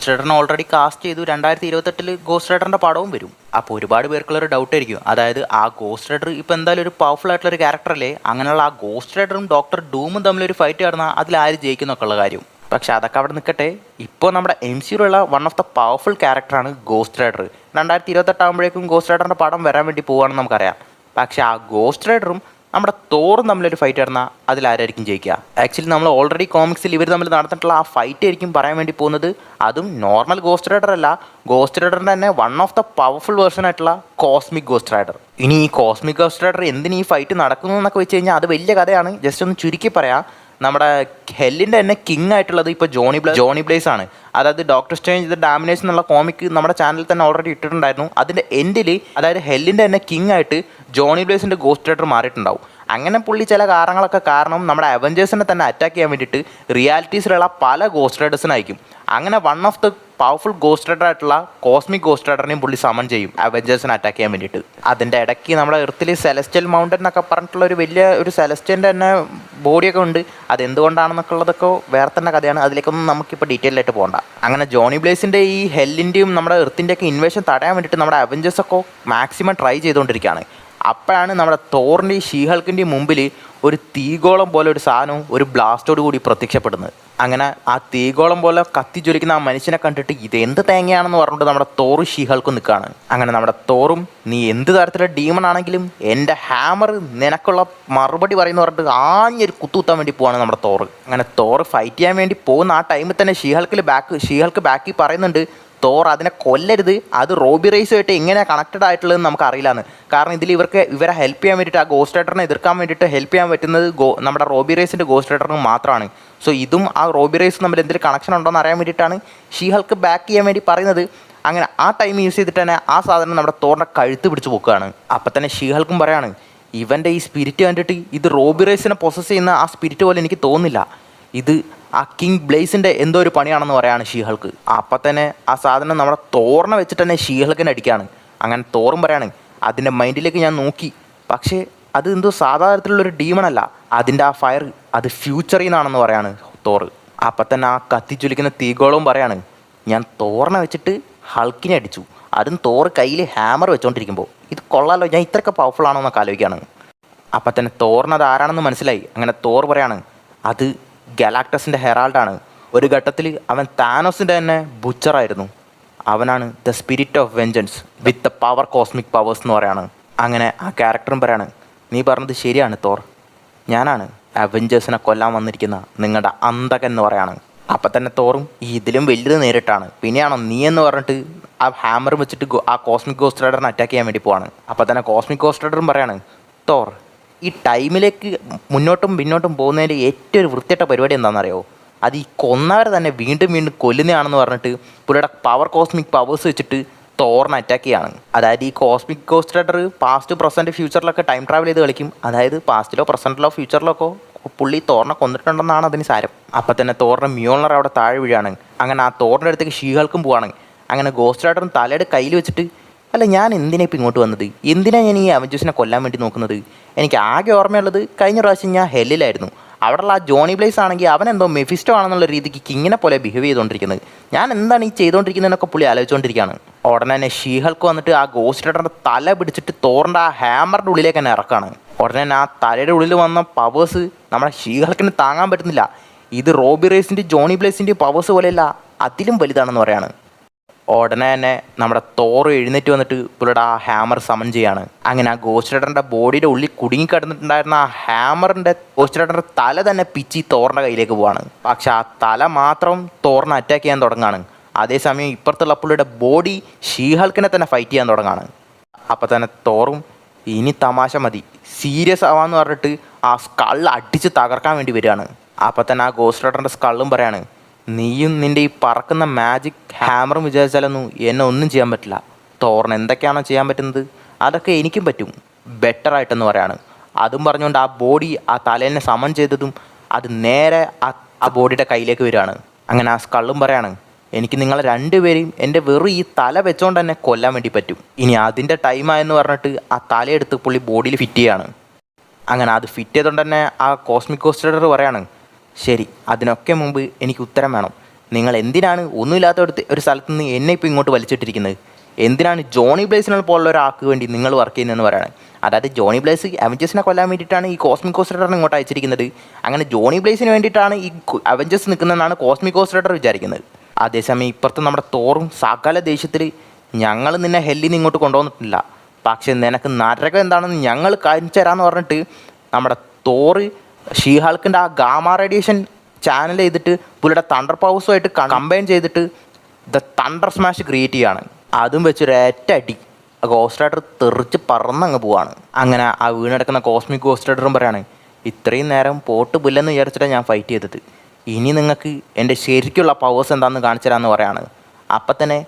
Ghost റൈഡറിനെ already cast ചെയ്തു. 2028 ghost റൈഡറിൻ്റെ പടവും വരും. അപ്പോൾ ഒരുപാട് പേർക്കുള്ളൊരു ഡൗട്ട് ആയിരിക്കും, അതായത് ആ ഗോസ്റ്റ് റൈഡർ ഇപ്പോൾ എന്തായാലും ഒരു പവർഫുൾ ആയിട്ടുള്ളൊരു ക്യാരക്ടറല്ലേ, അങ്ങനെയുള്ള ആ ഗോസ്റ്റ് റൈഡറും ഡോക്ടർ ഡൂമും തമ്മിലൊരു ഫൈറ്റ് നടന്നാൽ അതിലാര് ജയിക്കുന്നൊക്കെ ഉള്ള കാര്യം. പക്ഷേ അതൊക്കെ അവിടെ നിൽക്കട്ടെ. ഇപ്പോൾ നമ്മുടെ MCUലുള്ള വൺ ഓഫ് ദ പവർഫുൾ ക്യാരക്ടറാണ് ഗോസ്റ്റ് റൈഡർ. 2028 ആകുമ്പോഴേക്കും ഗോസ്റ്റ് റൈഡറിൻ്റെ പടം വരാൻ വേണ്ടി പോവുകയാണെന്ന് നമുക്കറിയാം. പക്ഷേ ആ ഗോസ്റ്റ് റൈഡറും നമ്മുടെ തോറും തമ്മിലൊരു ഫൈറ്റ് നടന്നാൽ അതിലാരായിരിക്കും ജയിക്കുക? ആക്ച്വലി നമ്മൾ ഓൾറെഡി കോമിക്സിൽ ഇവർ തമ്മിൽ നടന്നിട്ടുള്ള ആ ഫൈറ്റ് ആയിരിക്കും പറയാൻ വേണ്ടി പോകുന്നത്. അതും നോർമൽ ഗോസ്റ്റ് റൈഡർ അല്ല, ഗോസ്റ്റ് റൈഡറിൻ്റെ തന്നെ one of the powerful version ആയിട്ടുള്ള കോസ്മിക് ഗോസ്റ്റ് റൈഡർ. ഇനി ഈ കോസ്മിക് ഗോസ്റ്റ് റൈഡർ എന്തിന് ഈ ഫൈറ്റ് നടക്കുന്നു എന്നൊക്കെ വെച്ച് കഴിഞ്ഞാൽ അത് വലിയ കഥയാണ്. ജസ്റ്റ് ഒന്ന് ചുരുക്കി പറയാം. നമ്മുടെ ഹെല്ലിൻ്റെ തന്നെ കിങ് ആയിട്ടുള്ളത് ഇപ്പോൾ ജോണി ബ്ലേസ് ആണ്. അതായത് ഡോക്ടർ സ്ട്രേഞ്ച് ദ ഡാമിനേഷൻ എന്നുള്ള കോമിക്ക് നമ്മുടെ ചാനലിൽ തന്നെ ഓൾറെഡി ഇട്ടിട്ടുണ്ടായിരുന്നു. അതിൻ്റെ എൻഡിൽ അതായത് ഹെല്ലിൻ്റെ തന്നെ കിങ് ആയിട്ട് ജോണി ബ്ലേസിൻ്റെ ഗോസ്റ്റ് റൈഡർ മാറിയിട്ടുണ്ടാവും. അങ്ങനെ പുള്ളി ചില കാരണങ്ങളൊക്കെ കാരണം നമ്മുടെ അവഞ്ചേഴ്സിനെ തന്നെ അറ്റാക്ക് ചെയ്യാൻ വേണ്ടിയിട്ട് റിയാലിറ്റീസിലുള്ള പല ഗോസ്റ്റ് റൈഡേഴ്സിനെ അയക്കും. അങ്ങനെ one of the powerful ghost rider ആയിട്ടുള്ള കോസ്മിക് ഗോസ്റ്റ് റൈഡറിനെയും പുള്ളി സമൺ ചെയ്യും അവഞ്ചേഴ്സിനെ അറ്റാക്ക് ചെയ്യാൻ വേണ്ടിയിട്ട്. അതിൻ്റെ ഇടയ്ക്ക് നമ്മുടെ എർത്തിൽ സെലസ്റ്റ്യൽ മൗണ്ടൻ എന്നൊക്കെ പറഞ്ഞിട്ടുള്ള ഒരു വലിയ ഒരു സെലസ്റ്റ്യൻ്റെ തന്നെ ബോഡിയൊക്കെ ഉണ്ട്. അതെന്തുകൊണ്ടാണെന്നൊക്കെ ഉള്ളതൊക്കെ വേറെ തന്നെ കഥയാണ്. അതിലേക്കൊന്നും നമുക്കിപ്പോൾ ഡീറ്റെയിൽ ആയിട്ട് പോകണ്ട. അങ്ങനെ ജോണി ബ്ലേസിൻ്റെ ഈ ഹെല്ലിൻ്റെയും നമ്മുടെ എർത്തിൻ്റെയൊക്കെ ഇൻവേഷൻ തടയാൻ വേണ്ടിയിട്ട് നമ്മുടെ അവഞ്ചേഴ്സൊക്കെ മാക്സിമം ട്രൈ ചെയ്തുകൊണ്ടിരിക്കുകയാണ്. അപ്പോഴാണ് നമ്മുടെ തോറിൻ്റെയും ഷീഹൾക്കിൻ്റെയും മുമ്പിൽ ഒരു തീഗോളം പോലെ ഒരു സാധനവും ഒരു ബ്ലാസ്റ്റോട് കൂടി പ്രത്യക്ഷപ്പെടുന്നത്. അങ്ങനെ ആ തീഗോളം പോലെ കത്തിജ്വലിക്കുന്ന ആ മനുഷ്യനെ കണ്ടിട്ട് ഇത് എന്ത് തേങ്ങയാണെന്ന് പറഞ്ഞിട്ട് നമ്മുടെ തോറും ഷീഹൾക്കും നിൽക്കുകയാണ്. അങ്ങനെ നമ്മുടെ തോറും നീ എന്ത് തരത്തിലുള്ള ഡീമൺ ആണെങ്കിലും എൻ്റെ ഹാമർ നിനക്കുള്ള മറുപടി പറയുന്ന പറഞ്ഞിട്ട് ആഞ്ഞൊരു കുത്തുകുത്താൻ വേണ്ടി പോവാണ് നമ്മുടെ തോറ്. അങ്ങനെ തോറ് ഫൈറ്റ് ചെയ്യാൻ വേണ്ടി പോകുന്ന ആ ടൈമിൽ തന്നെ ഷീഹൾക്ക് ബാക്കി പറയുന്നുണ്ട്, തോർ അതിനെ കൊല്ലരുത്, അത് റോബി റേസുമായിട്ട് എങ്ങനെയാണ് കണക്റ്റഡ് ആയിട്ടുള്ളതെന്ന് നമുക്ക് അറിയില്ലാന്ന്. കാരണം ഇതിൽ ഇവരെ ഹെൽപ്പ് ചെയ്യാൻ വേണ്ടിയിട്ട് ആ ഗോസ്റ്റ് റൈഡറിനെ എതിർക്കാൻ വേണ്ടിയിട്ട് ഹെൽപ്പ് ചെയ്യാൻ പറ്റുന്നത് നമ്മുടെ റോബി റേസിൻ്റെ ഗോസ്റ്റ് റൈഡറിന് മാത്രമാണ്. സോ ഇതും ആ റോബി റേസ് തമ്മിൽ എന്തെങ്കിലും കണക്ഷൻ ഉണ്ടോ എന്ന് അറിയാൻ വേണ്ടിയിട്ടാണ് ഷീഹൾക്ക് ബാക്ക് ചെയ്യാൻ വേണ്ടി പറയുന്നത്. അങ്ങനെ ആ ടൈം യൂസ് ചെയ്തിട്ട് തന്നെ ആ സാധനം നമ്മുടെ തോറിൻ്റെ കഴുത്ത് പിടിച്ച് പൊക്കുകയാണ്. അപ്പം തന്നെ ഷീഹൾക്കും പറയാണ്, ഇവൻ്റെ ഈ സ്പിരിറ്റ് കണ്ടിട്ട് ഇത് റോബി റേസിനെ പൊസസ് ചെയ്യുന്ന ആ സ്പിരിറ്റ് പോലെ എനിക്ക് തോന്നുന്നില്ല, ഇത് ആ കിങ് ബ്ലേസിൻ്റെ എന്തോ ഒരു പണിയാണെന്ന് പറയാണ് ഷീഹൾക്ക്. അപ്പം തന്നെ ആ സാധനം നമ്മുടെ തോറിനെ വെച്ചിട്ട് തന്നെ ഷീഹൾക്കിനെ അടിക്കുകയാണ്. അങ്ങനെ തോറും പറയാണ്, അതിൻ്റെ മൈൻഡിലേക്ക് ഞാൻ നോക്കി, പക്ഷേ അത് എന്തോ സാധാരണത്തിലുള്ളൊരു ഡീമണല്ല, അതിൻ്റെ ആ ഫയർ അത് ഫ്യൂച്ചറിൽ നിന്നാണെന്ന് പറയാണ് തോറ്. അപ്പം തന്നെ ആ കത്തിച്ചൊലിക്കുന്ന തീഗോളവും പറയാണ്, ഞാൻ തോറിനെ വെച്ചിട്ട് ഹൾക്കിനെ അടിച്ചു, അതും തോറ് കയ്യിൽ ഹാമർ വെച്ചുകൊണ്ടിരിക്കുമ്പോൾ. ഇത് കൊള്ളാലോ, ഞാൻ ഇത്രയൊക്കെ പവർഫുൾ ആണോ എന്നൊക്കെ ആലോചിക്കുകയാണ്. അപ്പം തന്നെ തോറിനത് ആരാണെന്ന് മനസ്സിലായി. അങ്ങനെ തോറ് പറയാണ്, അത് ഗലാക്ടസിൻ്റെ ഹെറാൾഡാണ്. ഒരു ഘട്ടത്തിൽ അവൻ താനോസിൻ്റെ തന്നെ ബുച്ചറായിരുന്നു. അവനാണ് the spirit of vengeance with the power cosmic powers എന്ന് പറയാണ്. അങ്ങനെ ആ ക്യാരക്ടറും പറയാണ്, നീ പറഞ്ഞത് ശരിയാണ് തോർ, ഞാനാണ് അവഞ്ചേഴ്സിനെ കൊല്ലാൻ വന്നിരിക്കുന്ന നിങ്ങളുടെ അന്തകൻ എന്ന് പറയാണ്. അപ്പം തന്നെ തോറും ഇതിലും വലുത് നേരിട്ടാണ്, പിന്നെയാണോ നീ എന്ന് പറഞ്ഞിട്ട് ആ ഹാമർ വെച്ചിട്ട് ആ കോസ്മിക് ഗോസ്റ്റ് റൈഡറിനെ അറ്റാക്ക് ചെയ്യാൻ വേണ്ടി പോവാണ്. അപ്പം തന്നെ കോസ്മിക് ഗോസ്റ്റ് റൈഡറും പറയാണ്, തോർ ഈ ടൈമിലേക്ക് മുന്നോട്ടും പിന്നോട്ടും പോകുന്നതിൻ്റെ ഏറ്റവും ഒരു വൃത്തിയിട്ട പരിപാടി എന്താണെന്നറിയോ, അത് ഈ കൊന്നവരെ തന്നെ വീണ്ടും വീണ്ടും കൊല്ലുന്നതാണെന്ന് പറഞ്ഞിട്ട് പുള്ളിയുടെ പവർ കോസ്മിക് പവേഴ്സ് വെച്ചിട്ട് തോറിനെ അറ്റാക്ക് ചെയ്യാണ്. അതായത് ഈ cosmic ghost rider past present ഫ്യൂച്ചറിലൊക്കെ ടൈം ട്രാവൽ ചെയ്ത് കളിക്കും. അതായത് പാസ്റ്റിലോ പ്രസൻറ്റിലോ ഫ്യൂച്ചറിലോ പുള്ളി തോറിനെ കൊന്നിട്ടുണ്ടെന്നാണ് അതിന് സാരം. അപ്പം തന്നെ തോറിൻ്റെ മ്യോൾനർ അവിടെ താഴെ വീഴാണ്. അങ്ങനെ ആ തോറിൻ്റെ അടുത്തേക്ക് ഷീഹൾക്കും പോവാണ്. അങ്ങനെ ഗോസ്റ്റ് റൈഡറും തലയുടെ കയ്യിൽ വെച്ചിട്ട്, അല്ല ഞാൻ എന്തിനാണ് ഇപ്പോൾ ഇങ്ങോട്ട് വന്നത്, എന്തിനാണ് ഞാൻ ഈ അവഞ്ചേഴ്സിനെ കൊല്ലാൻ വേണ്ടി നോക്കുന്നത്? എനിക്ക് ആകെ ഓർമ്മയുള്ളത് കഴിഞ്ഞ പ്രാവശ്യം ഞാൻ ഹെല്ലിലായിരുന്നു. അവിടെയുള്ള ആ ജോണി ബ്ലേസ് ആണെങ്കിൽ അവനെന്തോ മെഫിസ്റ്റോ ആണെന്നുള്ള രീതിക്ക് കിങ്ങിനെ പോലെ ബിഹേവ് ചെയ്തുകൊണ്ടിരിക്കുന്നത്. ഞാൻ എന്താണ് ഈ ചെയ്തുകൊണ്ടിരിക്കുന്നതെന്നൊക്കെ പുള്ളി ആലോചിച്ചുകൊണ്ടിരിക്കുകയാണ്. ഉടനെ തന്നെ ഷീഹൾക്ക് വന്നിട്ട് ആ ഗോസ്റ്റ് റൈഡറിൻ്റെ തല പിടിച്ചിട്ട് തോറിൻ്റെ ആ ഹാമറിൻ്റെ ഉള്ളിലേക്ക് തന്നെ ഇറക്കാണ്. ഉടനെ തന്നെ ആ തലയുടെ ഉള്ളിൽ വന്ന പവേഴ്സ് നമ്മുടെ ഷീഹൾക്കിന് താങ്ങാൻ പറ്റുന്നില്ല. ഇത് റോബി റേസിൻ്റെ ജോണി ബ്ലേസിൻ്റെ പവേഴ്സ് പോലെയല്ല, അതിലും വലുതാണെന്ന് പറയാണ്. ഉടനെ തന്നെ നമ്മുടെ തോറ് എഴുന്നേറ്റ് വന്നിട്ട് പുള്ളിയുടെ ആ ഹാമർ സമൺ ചെയ്യാണ്. അങ്ങനെ ആ ഗോസ്റ്റ് റൈഡറിൻ്റെ ബോഡിയുടെ ഉള്ളിൽ കുടുങ്ങിക്കിടന്നിട്ടുണ്ടായിരുന്ന ആ ഗോസ്റ്റ് റൈഡറിൻ്റെ തല തന്നെ പിച്ചി തോറിൻ്റെ കയ്യിലേക്ക് പോവാണ്. പക്ഷെ ആ തല മാത്രം തോറിനെ അറ്റാക്ക് ചെയ്യാൻ തുടങ്ങാണ്. അതേസമയം ഇപ്പുറത്തുള്ള പുള്ളിയുടെ ബോഡി ഷീഹൾക്കിനെ തന്നെ ഫൈറ്റ് ചെയ്യാൻ തുടങ്ങാണ്. അപ്പം തന്നെ തോറും ഇനി തമാശ മതി, സീരിയസ് ആവാന്ന് പറഞ്ഞിട്ട് ആ സ്കള്ള് അടിച്ച് തകർക്കാൻ വേണ്ടി വരികയാണ്. അപ്പം തന്നെ ആ ഗോസ്റ്റ് റൈഡറിൻ്റെ സ്കള്ളും പറയാണ്, നീയും നിൻ്റെ ഈ പറക്കുന്ന മാജിക് ഹാമറും വിചാരിച്ചാലൊന്നും എന്നെ ഒന്നും ചെയ്യാൻ പറ്റില്ല. തോറിന് എന്തൊക്കെയാണോ ചെയ്യാൻ പറ്റുന്നത് അതൊക്കെ എനിക്കും പറ്റും, ബെറ്ററായിട്ടെന്ന് പറയാണ്. അതും പറഞ്ഞുകൊണ്ട് ആ ബോഡി ആ തലേനെ സമൺ ചെയ്തതും അത് നേരെ ആ ബോഡിയുടെ കയ്യിലേക്ക് വരികയാണ്. അങ്ങനെ ആ സ്കള്ളും പറയാണ്, എനിക്ക് നിങ്ങളെ രണ്ടുപേരെയും എൻ്റെ വെറും ഈ തല വെച്ചുകൊണ്ട് തന്നെ കൊല്ലാൻ വേണ്ടി പറ്റും. ഇനി അതിൻ്റെ ടൈമായെന്ന് പറഞ്ഞിട്ട് ആ തലയെടുത്ത് പുള്ളി ബോഡിയിൽ ഫിറ്റ് ചെയ്യാണ്. അങ്ങനെ അത് ഫിറ്റ് ചെയ്തുകൊണ്ട് തന്നെ ആ കോസ്മിക് ഗോസ്റ്റ് റൈഡർ പറയാണ്, ശരി, അതിനൊക്കെ മുമ്പ് എനിക്ക് ഉത്തരം വേണം. നിങ്ങൾ എന്തിനാണ് ഒന്നുമില്ലാത്ത ഒരു സ്ഥലത്ത് നിന്ന് എന്നെ ഇപ്പോൾ ഇങ്ങോട്ട് വലിച്ചിട്ടിരിക്കുന്നത്? എന്തിനാണ് ജോണി ബ്ലേസിനെ പോലുള്ള ഒരാൾക്ക് വേണ്ടി നിങ്ങൾ വർക്ക് ചെയ്യുന്നതെന്ന് പറയാണ്. അതായത് ജോണി ബ്ലേസ് അവഞ്ചേഴ്സിനെ കൊല്ലാൻ വേണ്ടിയിട്ടാണ് ഈ കോസ്മിക് ഗോസ്റ്റ് റൈഡറിനെ ഇങ്ങോട്ട് അയച്ചിരിക്കുന്നത്. അങ്ങനെ ജോണി ബ്ലേസിന് വേണ്ടിയിട്ടാണ് ഈ അവഞ്ചേഴ്സ് നിൽക്കുന്നതെന്നാണ് കോസ്മിക് ഗോസ്റ്റ് റൈഡർ വിചാരിക്കുന്നത്. അതേസമയം ഇപ്പുറത്ത് നമ്മുടെ തോറും സകല ദേഷ്യത്തിൽ ഞങ്ങൾ നിന്നെ ഹെല്ലിൽ നിന്ന് ഇങ്ങോട്ട് കൊണ്ടുവന്നിട്ടില്ല, പക്ഷേ നിനക്ക് നരകം എന്താണെന്ന് ഞങ്ങൾ കാണിച്ചു തരാമെന്ന് പറഞ്ഞിട്ട് നമ്മുടെ തോറ് ഷീഹാൾക്കിൻ്റെ ആ ഗാമ റേഡിയേഷൻ ചാനൽ ചെയ്തിട്ട് പുള്ളിയുടെ തണ്ടർ പവേഴ്സുമായിട്ട് കമ്പൈൻ ചെയ്തിട്ട് ദ തണ്ടർ സ്മാഷ് ക്രിയേറ്റ് ചെയ്യുകയാണ്. അതും വെച്ചൊരു അടി ഗോസ്റ്റ് റൈഡർ തെറിച്ച് പറന്നങ്ങ് പോവാണ്. അങ്ങനെ ആ വീണെടുക്കുന്ന കോസ്മിക് ഗോസ്റ്റ് റൈഡറും പറയാണ്, ഇത്രയും നേരം പോട്ട് പുല്ലെന്ന് വിചാരിച്ചിട്ടാണ് ഞാൻ ഫൈറ്റ് ചെയ്തത്, ഇനി നിങ്ങൾക്ക് എൻ്റെ ശരിക്കുള്ള പവേഴ്സ് എന്താണെന്ന് കാണിച്ചു തരാമെന്ന് പറയാണ്. അപ്പം തന്നെ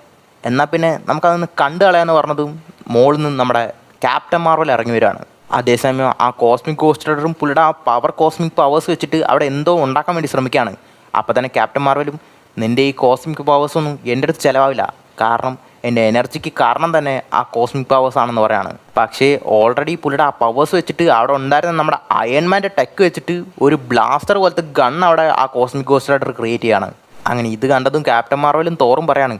എന്നാൽ പിന്നെ നമുക്കതൊന്ന് കണ്ടു കളയാമെന്ന് പറഞ്ഞതും മോളിൽ നിന്ന് നമ്മുടെ ക്യാപ്റ്റൻ മാർവൽ ഇറങ്ങി വരികയാണ്. അതേസമയം ആ കോസ്മിക് ഗോസ്റ്റ് റൈഡറും പുള്ളിയുടെ ആ കോസ്മിക് പവേഴ്സ് വെച്ചിട്ട് അവിടെ എന്തോ ഉണ്ടാക്കാൻ വേണ്ടി ശ്രമിക്കുകയാണ്. അപ്പോൾ തന്നെ ക്യാപ്റ്റൻ മാർവലും നിൻ്റെ ഈ കോസ്മിക് പവേഴ്സൊന്നും എൻ്റെ അടുത്ത് ചിലവാവില്ല, കാരണം എൻ്റെ എനർജിക്ക് കാരണം തന്നെ ആ കോസ്മിക് പവേഴ്സ് ആണെന്ന് പറയാണ്. പക്ഷേ ഓൾറെഡി പുള്ളിയുടെ ആ പവേഴ്സ് വെച്ചിട്ട് അവിടെ ഉണ്ടായിരുന്ന നമ്മുടെ അയൺമാൻ്റെ ടെക്ക് വെച്ചിട്ട് ഒരു ബ്ലാസ്റ്റർ പോലത്തെ ഗൺ അവിടെ ആ കോസ്മിക് ഗോസ്റ്റ് റൈഡർ ക്രിയേറ്റ് ചെയ്യാണ്. അങ്ങനെ ഇത് കണ്ടതും ക്യാപ്റ്റൻ മാർവലും തോറും പറയാണ്,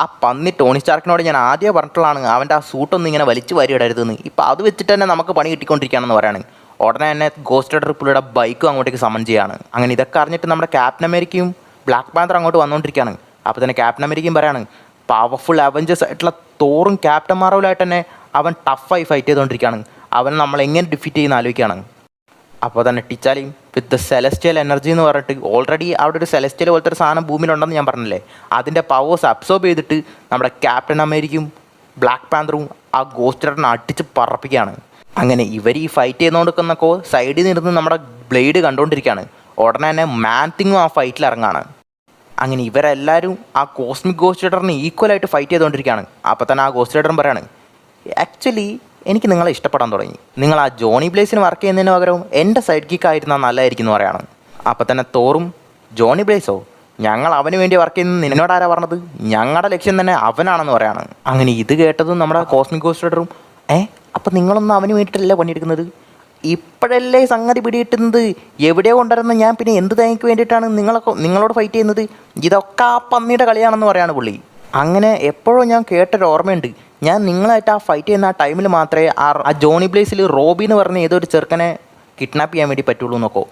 ആ പന്നി ടോണി സ്റ്റാർക്കിനോട് ഞാൻ ആദ്യം പറഞ്ഞിട്ടുള്ളതാണ് അവൻ്റെ ആ സൂട്ടൊന്നും ഇങ്ങനെ വലിച്ചു വാരി ഇടരുതെന്ന്, ഇപ്പോൾ അത് വെച്ചിട്ട് തന്നെ നമുക്ക് പണി കിട്ടിക്കൊണ്ടിരിക്കുകയാണെന്ന് പറയാണ്. ഉടനെ തന്നെ ഗോസ്റ്റ് റൈഡർ പുള്ളിയുടെ ബൈക്കും അങ്ങോട്ടേക്ക് സമൺ ചെയ്യാണ്. അങ്ങനെ ഇതൊക്കെ അറിഞ്ഞിട്ട് നമ്മുടെ ക്യാപ്റ്റൻ അമേരിക്കയും ബ്ലാക്ക് പാന്തർ അങ്ങോട്ട് വന്നുകൊണ്ടിരിക്കുകയാണ്. അപ്പോൾ തന്നെ ക്യാപ്റ്റൻ അമേരിക്കയും പറയാണ്, പവർഫുൾ അവഞ്ചേഴ്സ് ആയിട്ടുള്ള തോറും ക്യാപ്റ്റൻ മാർവലായിട്ട് തന്നെ അവൻ ടഫായി ഫൈറ്റ് ചെയ്തുകൊണ്ടിരിക്കുകയാണ്, അവൻ നമ്മൾ എങ്ങനെ ഡിഫീറ്റ് ചെയ്യുന്ന ആലോചിക്കുകയാണ്. അപ്പോൾ തന്നെ ടിച്ചാലിയും വിത്ത് ദ സെലസ്റ്റിയൽ എനർജി എന്ന് പറഞ്ഞിട്ട് ഓൾറെഡി അവിടെ ഒരു സെലസ്റ്റിയൽ പോലത്തെ ഒരു സാധനം ഭൂമിയിലുണ്ടെന്ന് ഞാൻ പറഞ്ഞില്ലേ, അതിൻ്റെ പവേഴ്സ് അബ്സോർബ് ചെയ്തിട്ട് നമ്മുടെ ക്യാപ്റ്റൻ അമേരിക്കയും ബ്ലാക്ക് പാന്തറും ആ ഗോസ്റ്റ് റൈഡറിനെ അടിച്ച് പറപ്പിക്കുകയാണ്. അങ്ങനെ ഇവർ ഈ ഫൈറ്റ് ചെയ്തുകൊണ്ടിരിക്കുന്നപ്പോൾ സൈഡിൽ നിന്ന് നമ്മുടെ ബ്ലേഡ് കണ്ടുകൊണ്ടിരിക്കുകയാണ്. ഉടനെ തന്നെ മാൻതിങ്ങും ആ ഫൈറ്റിൽ ഇറങ്ങാണ്. അങ്ങനെ ഇവരെല്ലാവരും ആ കോസ്മിക് ഗോസ്റ്റ് റൈഡറിന് ഈക്വലായിട്ട് ഫൈറ്റ് ചെയ്തുകൊണ്ടിരിക്കുകയാണ്. അപ്പോൾ തന്നെ ആ ഗോസ്റ്റ് റൈഡറും പറയാണ്, ആക്ച്വലി എനിക്ക് നിങ്ങളെ ഇഷ്ടപ്പെടാൻ തുടങ്ങി, നിങ്ങൾ ആ ജോണി ബ്ലേസിന് വർക്ക് ചെയ്യുന്നതിന് പകരം എൻ്റെ സൈഡ് കിക്കായിരുന്നാൽ നല്ലതായിരിക്കും എന്ന് പറയാണ്. അപ്പോൾ തന്നെ തോറും, ജോണി ബ്ലേസോ, ഞങ്ങൾ അവന് വേണ്ടി വർക്ക് ചെയ്യുന്നത് നിന്നോട് ആരാ പറഞ്ഞത്, ഞങ്ങളുടെ ലക്ഷ്യം തന്നെ അവനാണെന്ന് പറയാണ്. അങ്ങനെ ഇത് കേട്ടതും നമ്മുടെ കോസ്മിക് ഗോസ്റ്റ് റൈഡറും, അപ്പം നിങ്ങളൊന്നും അവന് വേണ്ടിയിട്ടല്ലേ പണിയെടുക്കുന്നത്, ഇപ്പോഴല്ലേ സംഗതി പിടികിട്ടുന്നത്, എവിടെയോ കൊണ്ടുവരുന്ന ഞാൻ പിന്നെ എന്ത് തേങ്ങയ്ക്ക് വേണ്ടിയിട്ടാണ് നിങ്ങളോട് ഫൈറ്റ് ചെയ്യുന്നത്, ഇതൊക്കെ ആ പന്നിയുടെ കളിയാണെന്ന് പറയാണ് പുള്ളി. അങ്ങനെ എപ്പോഴും ഞാൻ കേട്ടൊരു ഓർമ്മയുണ്ട്, ഞാൻ നിങ്ങളായിട്ട് ആ ഫൈറ്റ് ചെയ്യുന്ന ആ ടൈമിൽ മാത്രമേ ആ ജോണി ബ്ലേസിൽ റോബി എന്ന് പറഞ്ഞ ഏതൊരു ചെറുക്കനെ കിഡ്നാപ്പ് ചെയ്യാൻ വേണ്ടി പറ്റുള്ളൂ എന്നൊക്കെ,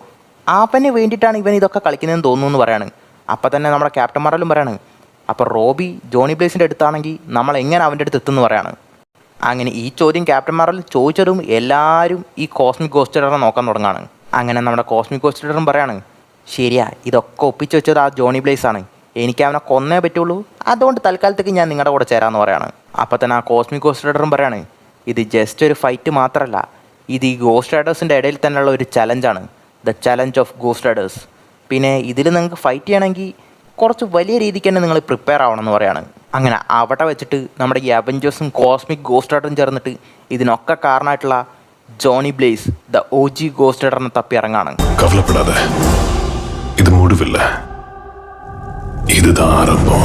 അവന് വേണ്ടിയിട്ടാണ് ഇവൻ ഇതൊക്കെ കളിക്കുന്നതെന്ന് തോന്നുന്നു എന്ന് പറയാണ്. അപ്പോൾ തന്നെ നമ്മുടെ ക്യാപ്റ്റൻ മാർവലും പറയാണ്, അപ്പോൾ റോബി ജോണി ബ്ലേസിൻ്റെ അടുത്താണെങ്കിൽ നമ്മൾ എങ്ങനെ അവൻ്റെ അടുത്ത് എത്തുമെന്ന് പറയാണ്. അങ്ങനെ ഈ ചോദ്യം ക്യാപ്റ്റൻ മാർവൽ ചോദിച്ചതും എല്ലാവരും ഈ കോസ്മിക് ഗോസ്റ്റ് റൈഡറെ നോക്കാൻ തുടങ്ങാണ്. അങ്ങനെ നമ്മുടെ കോസ്മിക് ഗോസ്റ്റ് റൈഡറും പറയാണ്, ശരിയാ, ഇതൊക്കെ ഒപ്പിച്ച് വെച്ചത് ആ ജോണി ബ്ലേസ് ആണ്, എനിക്ക് അവനെ കൊന്നേ പറ്റുള്ളൂ, അതുകൊണ്ട് തൽക്കാലത്തേക്ക് ഞാൻ നിങ്ങളുടെ കൂടെ ചേരാമെന്ന് പറയാണ്. അപ്പോൾ തന്നെ ആ കോസ്മിക് ഗോസ്റ്റ് റൈഡറും പറയാണ്, ഇത് ജസ്റ്റ് ഒരു ഫൈറ്റ് മാത്രമല്ല, ഇത് ഈ ഗോസ്റ്റ് റൈഡേഴ്സിൻ്റെ ഇടയിൽ തന്നെയുള്ള ഒരു ചലഞ്ചാണ്, the challenge of ghost riders. പിന്നെ ഇതിൽ നിങ്ങൾക്ക് ഫൈറ്റ് ചെയ്യണമെങ്കിൽ കുറച്ച് വലിയ രീതിക്ക് തന്നെ നിങ്ങൾ പ്രിപ്പയർ ആവണമെന്ന് പറയാണ്. അങ്ങനെ അവിടെ വെച്ചിട്ട് നമ്മുടെ ഈ അവഞ്ചേഴ്സും കോസ്മിക് ഗോസ്റ്റ് റൈഡറും ചേർന്നിട്ട് ഇതിനൊക്കെ കാരണമായിട്ടുള്ള Johnny Blaze the OG ghost റൈഡറിനെ തപ്പി ഇറങ്ങാണ്. കവലപ്പെടാതെ, ഇത് മുഴുവില്ല, ഇത് ആരംഭം.